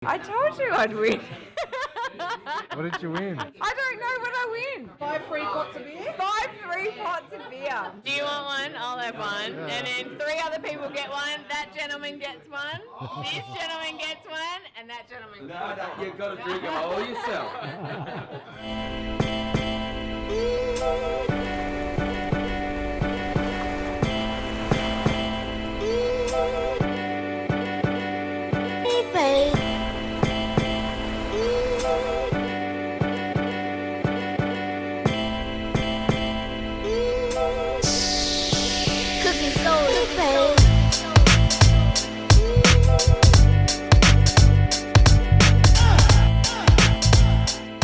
I told you I'd win. What did you win? I don't know what I win. 5 free pots of beer? 5 free pots of beer. Do you want one? I'll have one. Yeah. And then 3 other people get one. That gentleman gets one. This gentleman gets one. And that gentleman gets one. No, you've got to drink it all yourself.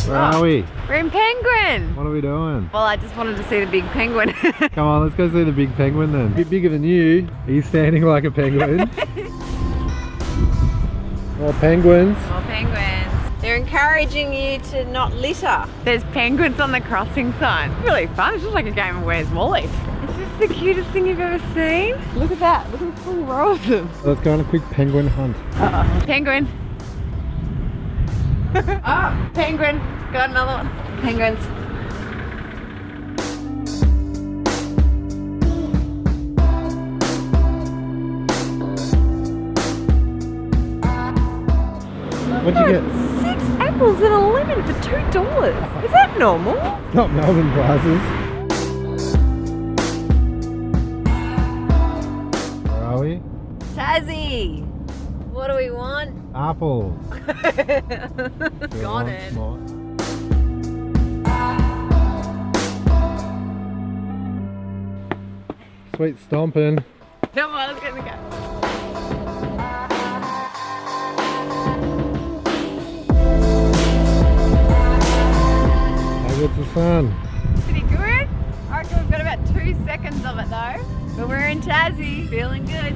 Where are we? We're in Penguin. What are we doing? Well, I just wanted to see the big penguin. Come on, let's go see the big penguin then. A bit bigger than you. He's standing like a penguin. More penguins. More penguins. They're encouraging you to not litter. There's penguins on the crossing sign. It's really fun. It's just like a game of Where's Wally. Is this the cutest thing you've ever seen? Look at that. Look at the full row of them. Let's go on a quick penguin hunt. Penguin. Ah, penguin. Got another one. Penguins. What'd you get? 6 apples and a lemon for $2. Is that normal? Not Melbourne prices. Where are we? Tassie. What do we want? Apples. Got it. More. Sweet stomping. Come on, let's get in the car. How good's the sun? Pretty good. I reckon we've got about 2 seconds of it though. But we're in Tassie, feeling good.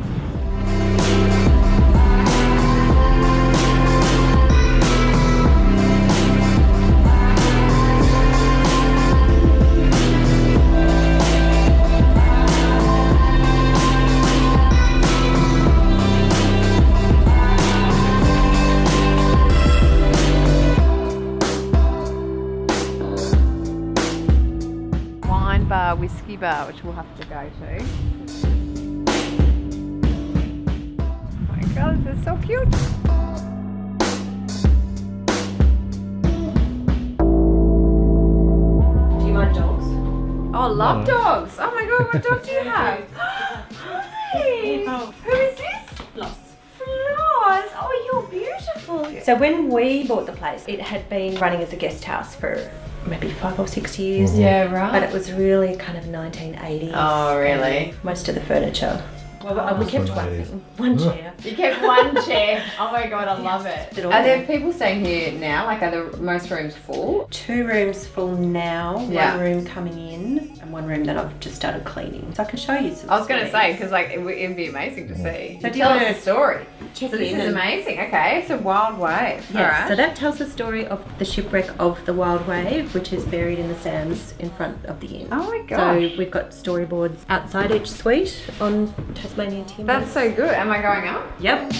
Wine bar, whiskey bar, which we'll have to go to. Oh my god, this is so cute. Do you mind dogs? Oh, I love dogs. Oh my god, what dog do you have? Hi. Who is this? Floss. Floss. Oh, you're beautiful. So when we bought the place, it had been running as a guest house for maybe 5 or 6 years. Yeah, right. But it was really kind of 1980s. Oh, really? Most of the furniture. Well, we kept one thing, one chair. You kept one chair. Oh my god, I love it. Did all Are there that. people staying here now? Like, are the most rooms full? 2 rooms full now, Yeah. 1 room coming in, and 1 room that I've just started cleaning. So I can show you some I was going to say, space. because like it'd be amazing to see. So do you Tell wanna us the story. check So this in is and- amazing. Okay, so Wild Wave. Yes, Alright. so that tells the story of the shipwreck of the Wild Wave, which is buried in the sands in front of the inn. Oh my So gosh. we've got storyboards outside each suite on Tasmanian timbers. That's so good. Am I going up? Yep.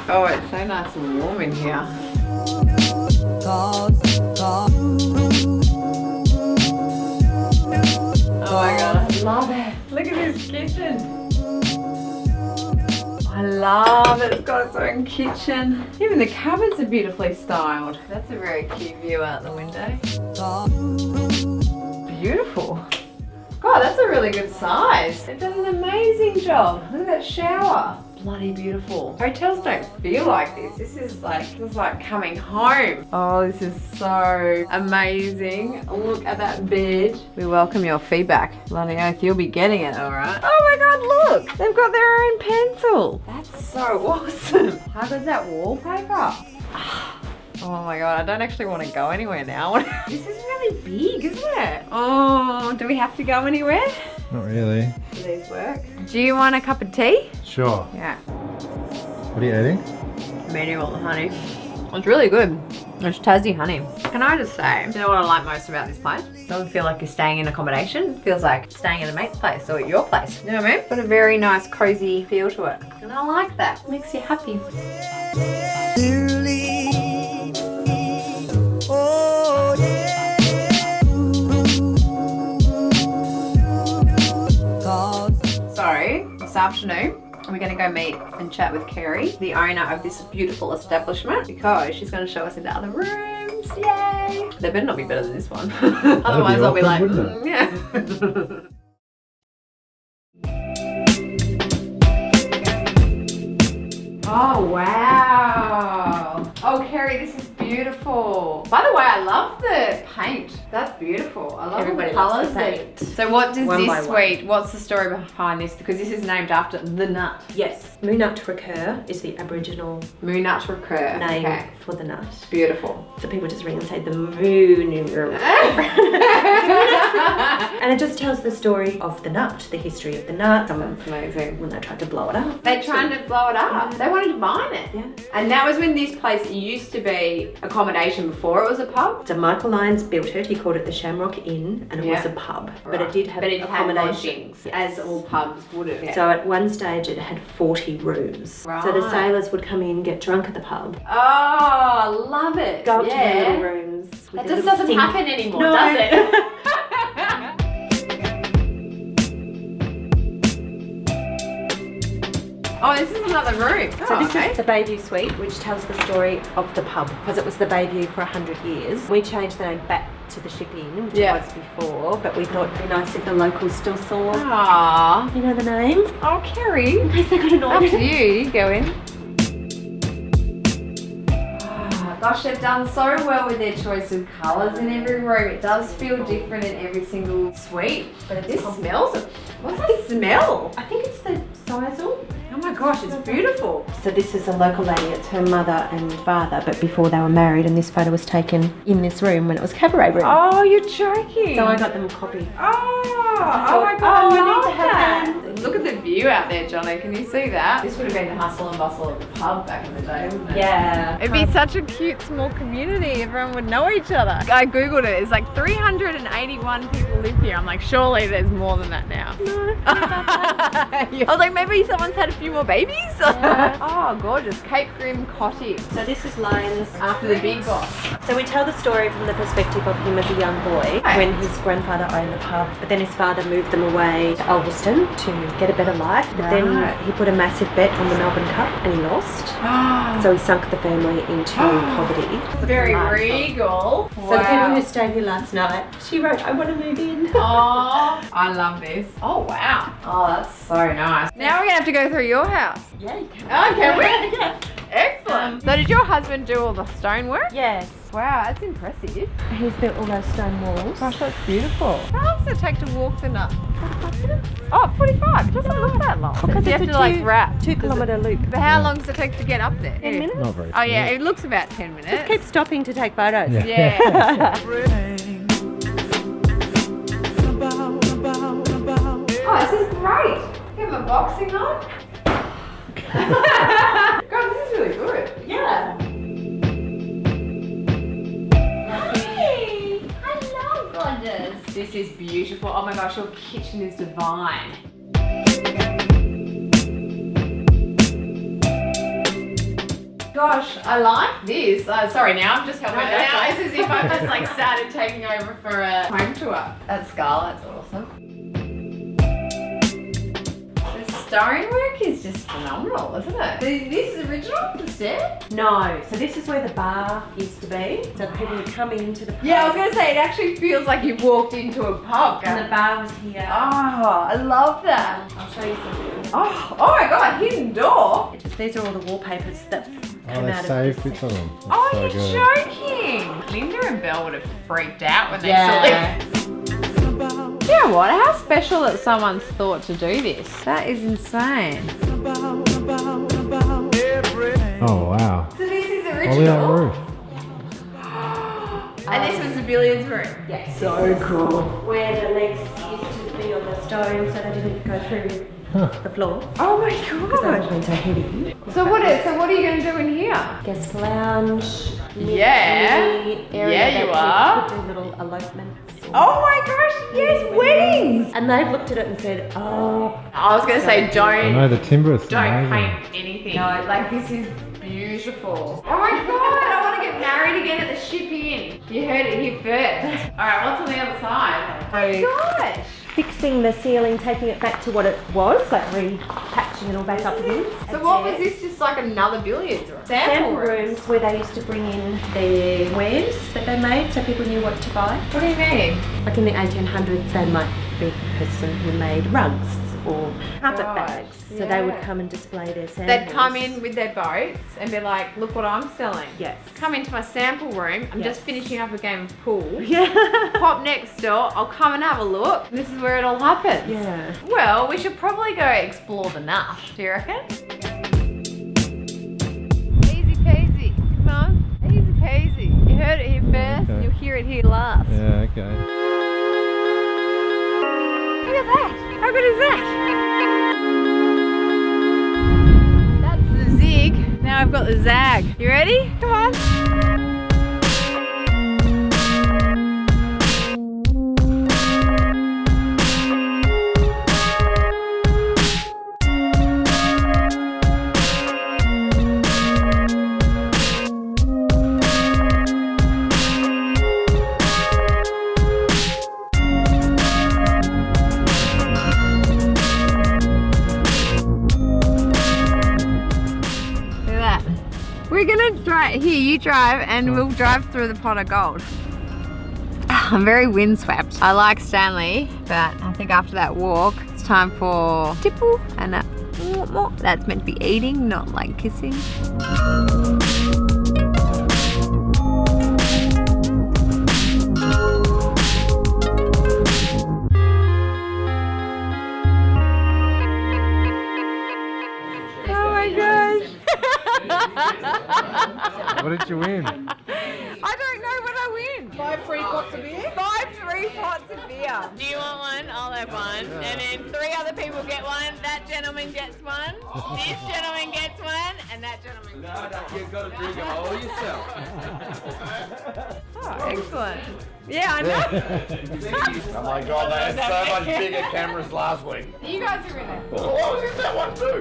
Oh, it's so nice and warm in here. Oh my god, I love it. Look at this kitchen. I love it. It's got its own kitchen. Even the cupboards are beautifully styled. That's a very cute view out the window. Beautiful. God, that's a really good size. It does an amazing job. Look at that shower. Bloody beautiful. Hotels don't feel like this. This is like coming home. Oh, this is so amazing. Look at that bed. We welcome your feedback. Bloody oath, you'll be getting it, all right? Oh my God, look. They've got their own pencil. That's so awesome. How good's that wallpaper? Oh my God, I don't actually want to go anywhere now. This is really big, isn't it? Oh, do we have to go anywhere? Not really. Do these work? Do you want a cup of tea? Sure. Yeah. What are you eating? Medium or honey. It's really good. It's Tassie honey. Can I just say, you know what I like most about this place? It doesn't feel like you're staying in accommodation. It feels like staying in a mate's place or at your place. You know what I mean? Got a very nice, cozy feel to it. And I like that. It makes you happy. So, this afternoon, we're going to go meet and chat with Kerry, the owner of this beautiful establishment, because she's going to show us into other rooms. Yay! They better not be better than this one. Otherwise, I'll be like, yeah. Oh, wow. Oh, Kerry, this is beautiful. By the way, I love the paint. That's beautiful. I love Everybody the colours. loves the paint. So what does One by this one. suite, what's the story behind this? Because this is named after the nut. Yes, Moo-Nut-Re-Ker is the Aboriginal Moo-Nut-Re-Ker. name Okay. for the nut. Beautiful. So people just ring and say the Moo-Nut-Re-Ker. And it just tells the story of the nut, the history of the nut. That's amazing. When they tried to blow it up. They tried to blow it up. They wanted to mine it. Yeah. And that was when this place used to be accommodation before it was a pub. So Michael Lyons built it. He called it the Shamrock Inn, and it was a pub. But it did have accommodations. lodgings, as all pubs would have. So at one stage it had 40 rooms. So the Right. sailors would come in, get drunk at the pub, Oh, I love it. go up to their yeah. little rooms. with That their just little doesn't sink. happen anymore, No. does it? Oh, this is another room. So this is the Bayview Suite, which tells the story of the pub, because it was the Bayview for 100 years. We changed the name back to the Ship Inn, which Yeah. it was before, but we thought it'd be nice if the locals still saw, Aww. you know, the name, Oh, Kerry. in case they got Up annoyed. to you. You go in. Oh, gosh, they've done so well with their choice of colours in every room. It does feel different in every single suite. But it's This com- smells. What's that smell? I think it's the sisal. Oh my gosh, it's beautiful. So this is a local lady, it's her mother and father, but before they were married, and this photo was taken in this room when it was cabaret room. Oh, you're joking. So I got them a copy. Oh my god, Oh, I I need love to have that. Look at the view out there, Johnny. Can you see that? This would have been the hustle and bustle of the pub back in the day, wouldn't it? Yeah. It'd be such a cute small community. Everyone would know each other. I googled it. It's like 381 people live here. I'm like, surely there's more than that now. I was like, maybe someone's had a few more babies. Oh, gorgeous. Cape Grim Cottage. So this is Lyons. After the big boss. So we tell the story from the perspective of him as a young boy, when his grandfather owned the pub, but then his father moved them away to Ulverston to get a better life. But Right. then he put a massive bet on the Melbourne Cup and he lost. So he sunk the family into poverty. Very regal. So the people who stayed here last night, she wrote, I want to move in. Oh, I love this. Oh, wow. Oh, that's so nice. Now we're going to have to go through your house. Yeah, you can. Oh, can we? Yeah. Excellent. So did your husband do all the stonework? Yes. Wow, that's impressive. He's built all those stone walls. Gosh, that's beautiful. How long does it take to walk the nut? 45 minutes? Oh, 45. It doesn't look that long. Because you have it's to a like wrap. 2 kilometre loop. But how long does it take to get up there? 10 minutes? Not very Oh yeah, smooth. it looks about 10 minutes. Keep stopping to take photos. Yeah. Yeah. Oh, this is great. You have a boxing on? God, this is really good. Yeah. Hey! Hello, gorgeous. This is beautiful. Oh my gosh, your kitchen is divine. Gosh, I like this. Sorry, now I'm just helping it out. It's as if I've just like started taking over for a home tour. That skull, that's awesome. The stonework is just phenomenal, isn't it? This is original, the stair? No, so this is where the bar used to be. So people would come into the pub. Yeah, I was going to say, it actually feels like you've walked into a pub. And the bar was here. Oh, I love that. I'll show you something. Oh my god, hidden door. These are all the wallpapers that Oh, came they out of saved this. bits of them. That's Oh, so you're good. joking. Linda and Belle would have freaked out when they Yeah. saw it. You know what? How special that someone's thought to do this. That is insane. Oh, wow. So this is Oh, look at that original. roof. And this was the billiards room. Yeah, so cool. Where the legs used to be on the stone so they didn't go through the floor. Oh my Because they would have god. been so heavy. So what are you going to do in here? Guest lounge. Yeah. mini Yeah, area you that are. we could do little elopements. Oh my gosh, yes, weddings. And they've looked at it and said, oh. I was going to say I know don't the timber is Don't amazing. paint anything. No, like this is beautiful. Oh my god, I want to get married again at the ship inn. You heard it here first. Alright, what's on the other side? Oh my gosh. Fixing the ceiling, taking it back to what it was, like repatching it all back up again. So what was this, just like another billiards room? Sample rooms where they used to bring in their wares that they made so people knew what to buy. What do you mean? Like in the 1800s, they might be a person who made rugs or carpet Right, bags. So they would come and display their samples. They'd come in with their boats and be like, look what I'm selling. Yes. Come into my sample room. I'm Yes. just finishing up a game of pool. Yeah. Pop next door. I'll come and have a look. This is where it all happens. Yeah. Well, we should probably go explore the nut. Do you reckon? Easy peasy. Come on. Easy peasy. You heard it here first. Okay. You'll hear it here last. Yeah, okay. Look at that. How good is that? That's the zig. Now I've got the zag. You ready? Come on. We're gonna drive, here you drive and we'll drive through the pot of gold. I'm very windswept. I like Stanley, but I think after that walk, it's time for tipple and that's meant to be eating, not like kissing. Oh my gosh. What did you win? I don't know what I win. 5 free pots of beer? 5 free pots of beer. Do you want one? I'll have one. And then 3 other people get one. That gentleman gets one. This gentleman gets one. And that gentleman gets one. No, you've got to drink it all yourself. Oh, excellent. Yeah, I know. Oh my god, they had so much bigger cameras last week. You guys are in it. Oh, I was in that one too.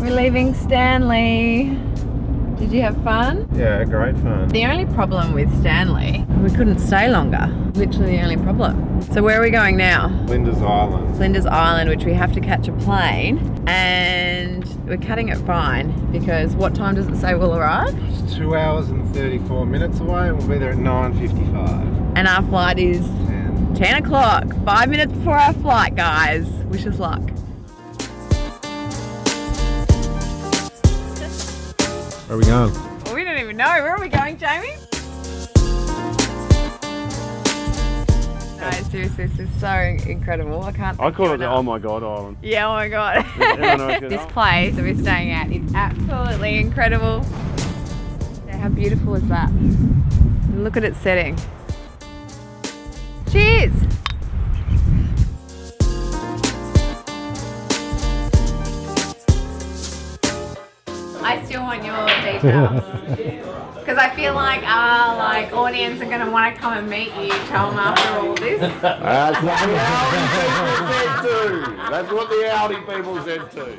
We're leaving Stanley. Did you have fun? Yeah, great fun. The only problem with Stanley, we couldn't stay longer. Literally the only problem. So where are we going now? Linda's Island. Flinders Island, which we have to catch a plane, and we're cutting it fine because what time does it say we'll arrive? It's 2 hours and 34 minutes away and we'll be there at 9:55. And our flight is 10 o'clock, 5 minutes before our flight, guys. Wish us luck. Where are we going? Well, we don't even know. Where are we going, Jamie? No, seriously, this is so incredible. I can't. I call it the Oh My God Island. Yeah, oh my god. Everyone knows it. This place that we're staying at is absolutely incredible. Yeah, how beautiful is that? Look at its setting. Cheers! I still want your details. Because I feel like our audience are going to want to come and meet you, tell them after all this. That's what the Audi people said too. That's what the Audi people said too.